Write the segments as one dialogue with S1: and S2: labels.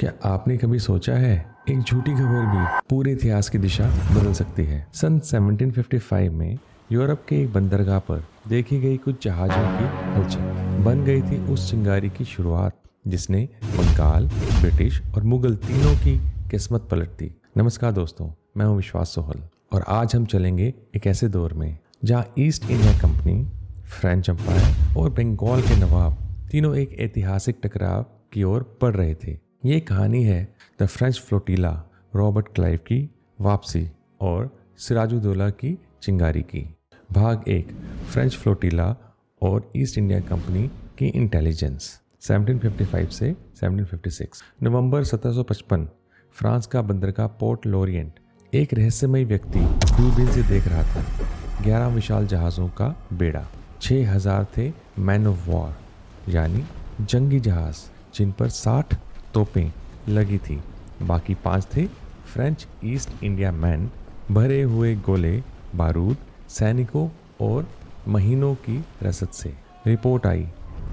S1: क्या आपने कभी सोचा है एक झूठी खबर भी पूरे इतिहास की दिशा बदल सकती है। सन 1755 में यूरोप के एक बंदरगाह पर देखी गई कुछ जहाजों की हलचल बन गई थी उस चिंगारी की शुरुआत जिसने बंगाल, ब्रिटिश और मुगल तीनों की किस्मत पलट दी। नमस्कार दोस्तों, मैं हूं विश्वास सोहल और आज हम चलेंगे एक ऐसे दौर में जहां East India Company, French empire और बंगाल के नवाब तीनों एक ऐतिहासिक टकराव की ओर बढ़ रहे थे। ये कहानी है the French flotilla, Robert Clive की वापसी और सिराजुद्दौला की चिंगारी की। भाग 1, फ्रेंच फ्लोटिला और ईस्ट इंडिया कंपनी की इंटेलिजेंस 1755 से 1756। नवंबर 1755, फ्रांस का बंदरगाह पोर्ट लॉरिएंट एक रहस्यमय व्यक्ति दूरबीन से देख रहा था। 11 विशाल जहाज़ों का बेड़ा, 6000 थे मैन ऑफ वॉर यानी जंगी जहाज़ जिन पर 60 तोपें लगी थी। बाकी 5 थे फ्रेंच ईस्ट इंडिया मैन, भरे हुए गोले बारूद, सैनिकों और महीनों की रसद से। रिपोर्ट आई,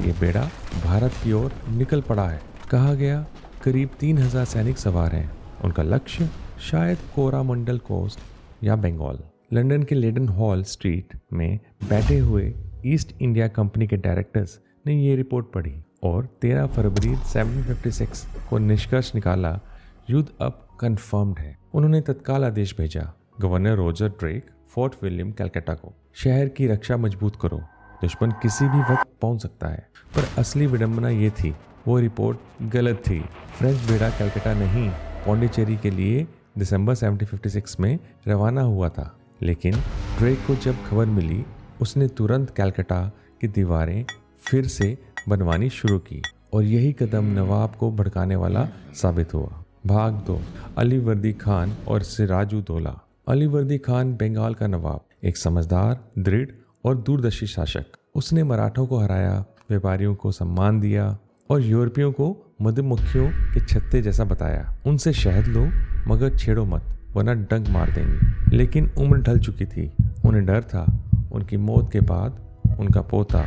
S1: ये बेड़ा भारत की ओर निकल पड़ा है। कहा गया करीब 3000 सैनिक सवार हैं। उनका लक्ष्य शायद कोरामंडल कोस्ट या बंगाल। लंदन के लेडन हॉल स्ट्रीट में बैठे हुए ईस्ट इंडिया कंपनी के डायरेक्टर्स ने ये रिपोर्ट पढ़ी और 13 फरवरी 1756 को निष्कर्ष निकाला, युद्ध अब कंफर्म्ड है। उन्होंने तत्काल आदेश भेजा, governor Roger Drake, fort William Calcutta को, शहर की रक्षा मजबूत करो, दुश्मन किसी भी वक्त पहुंच सकता है। पर असली विडंबना ये थी, वो रिपोर्ट गलत थी। फ्रेंच बेड़ा कलकत्ता नहीं, पौंडीचेरी के लिए दिसंबर 1756 में रवाना हुआ था। लेकिन ड्रेक को जब खबर मिली, उसने तुरंत कलकत्ता की दीवारें फिर से बनवानी शुरू की और यही कदम नवाब को भड़काने वाला साबित हुआ। भाग 2, अलीवर्दी खान और सिराजुद्दौला। अलीवर्दी खान बंगाल का नवाब, एक समझदार, दृढ़ और दूरदर्शी शासक। उसने मराठों को हराया, व्यापारियों को सम्मान दिया और यूरोपियों को मधुमक्खियों के छत्ते जैसा बताया। उनसे शहद लो मगर छेड़ो मत, वरना डंक मार देंगे। लेकिन उम्र ढल चुकी थी। उन्हें डर था उनकी मौत के बाद उनका पोता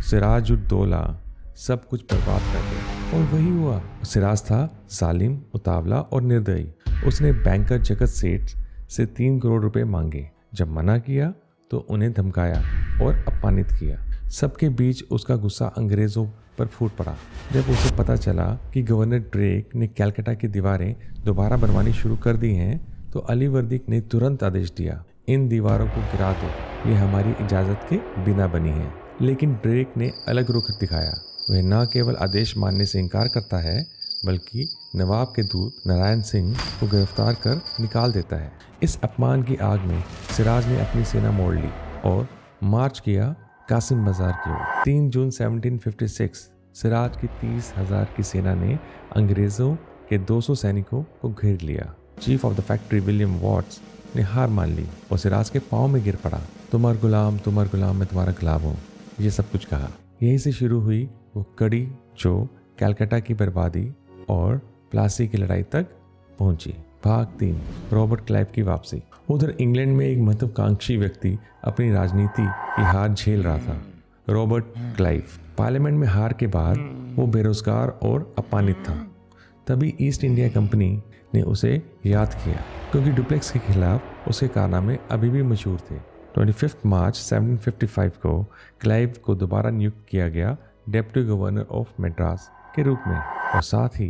S1: सिराजुद्दौला सब कुछ बर्बाद कर दे। और वही हुआ। सिराज था सालिम, उतावला और निर्दयी। उसने बैंकर जगत सेठ से 3 करोड़ रुपए मांगे। जब मना किया तो उन्हें धमकाया और अपमानित किया। सबके बीच उसका गुस्सा अंग्रेजों पर फूट पड़ा। जब उसे पता चला कि गवर्नर ड्रेक ने कलकत्ता की दीवारें दोबारा बनवानी शुरू कर दी हैं, तो अलीवर्दी ने तुरंत आदेश दिया, इन दीवारों को गिरा दो, ये हमारी इजाज़त के बिना बनी है। लेकिन ड्रेक ने अलग रुख दिखाया। वह न केवल आदेश मानने से इनकार करता है, बल्कि नवाब के दूत नारायण सिंह को गिरफ्तार कर निकाल देता है। इस अपमान की आग में सिराज ने अपनी सेना मोड़ ली और मार्च किया कासिम बाजार की ओर। 3 जून 1756 सिराज की 30,000 की सेना ने अंग्रेजों के 200 सैनिकों को घेर लिया। Chief of the factory William Watts ने हार मान ली और सिराज के पांव में गिर पड़ा। तुम्हारा गुलाम, मैं तुम्हारा गुलाम हूँ, ये सब कुछ कहा। यहीं से शुरू हुई वो कड़ी जो कलकत्ता की बर्बादी और प्लासी की लड़ाई तक पहुंची। भाग 3, रॉबर्ट क्लाइव की वापसी। उधर इंग्लैंड में एक महत्वाकांक्षी व्यक्ति अपनी राजनीति की हार झेल रहा था, रॉबर्ट क्लाइव। पार्लियामेंट में हार के बाद वो बेरोजगार और अपमानित था। तभी ईस्ट इंडिया कंपनी ने उसे याद किया, क्योंकि डुप्लेक्स के खिलाफ उसके कारनामे अभी भी मशहूर थे। 25 मार्च 1755 को क्लाइव को दोबारा नियुक्त किया गया डिप्टी गवर्नर ऑफ मद्रास के रूप में और साथ ही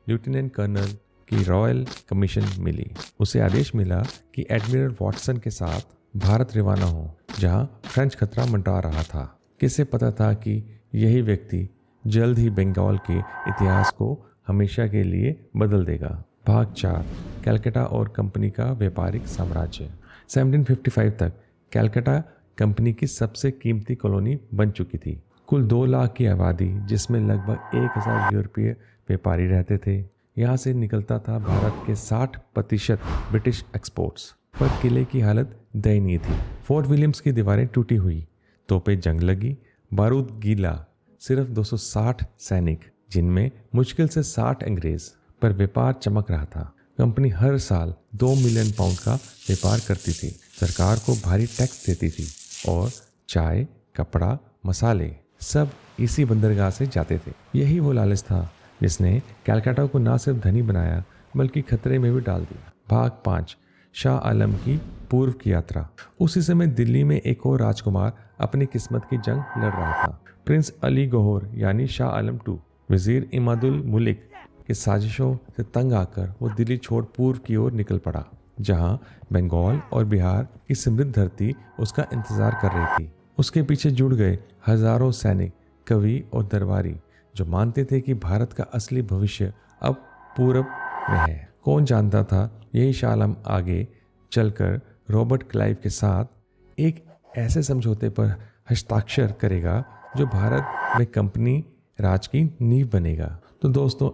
S1: लेफ्टिनेंट कर्नल की रॉयल कमीशन मिली। उसे आदेश मिला कि एडमिरल वॉटसन के साथ भारत रवाना हो, जहां फ्रेंच खतरा मंडरा रहा था। किसे पता था कि यही व्यक्ति जल्द ही बंगाल के इतिहास को हमेशा के लिए बदल देगा। भाग 4, कलकत्ता और कंपनी का व्यापारिक साम्राज्य। 1755 तक कलकत्ता कंपनी की सबसे कीमती कॉलोनी बन चुकी थी। कुल 2 लाख की आबादी, जिसमें लगभग 1000 यूरोपीय व्यापारी रहते थे। यहाँ से निकलता था भारत के 60% ब्रिटिश एक्सपोर्ट्स। पर किले की हालत दयनीय थी। फोर्ट विलियम्स की दीवारें टूटी हुई, तोपें जंग लगी, बारूद गीला, सिर्फ 260 सैनिक, जिनमें मुश्किल से 60 अंग्रेज। पर व्यापार चमक रहा था। कंपनी हर साल 2 मिलियन पाउंड का व्यापार करती थी, सरकार को भारी टैक्स देती थी और चाय, कपड़ा, मसाले सब इसी बंदरगाह से जाते थे। यही वो लालच था जिसने कलकत्ता को न सिर्फ धनी बनाया बल्कि खतरे में भी डाल दिया। भाग 5, शाह आलम की पूर्व की यात्रा। उसी समय दिल्ली में एक और राजकुमार अपनी किस्मत की जंग लड़ रहा था। प्रिंस अली गौहर यानी शाह आलम II, वजीर इमादुल मुलिक की साजिशों से तंग आकर वो दिल्ली छोड़ पूर्व की ओर निकल पड़ा, जहां बंगाल और बिहार की समृद्ध धरती उसका इंतजार कर रही थी। उसके पीछे जुड़ गए हजारों सैनिक, कवि और दरबारी जो मानते थे कि भारत का असली भविष्य अब पूरब में है। कौन जानता था यही शाह आलम आगे चलकर रॉबर्ट क्लाइव के साथ एक ऐसे समझौते पर हस्ताक्षर करेगा जो भारत में कंपनी राज की नींव बनेगा। तो दोस्तों,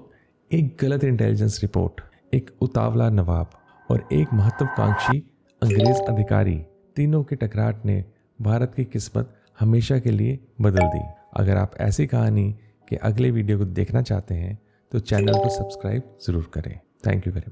S1: एक गलत इंटेलिजेंस रिपोर्ट, एक उतावला नवाब और एक महत्वाकांक्षी अंग्रेज अधिकारी, तीनों की टकराट ने भारत की किस्मत हमेशा के लिए बदल दी। अगर आप ऐसी कहानी के अगले वीडियो को देखना चाहते हैं तो चैनल को सब्सक्राइब ज़रूर करें। Thank you very much.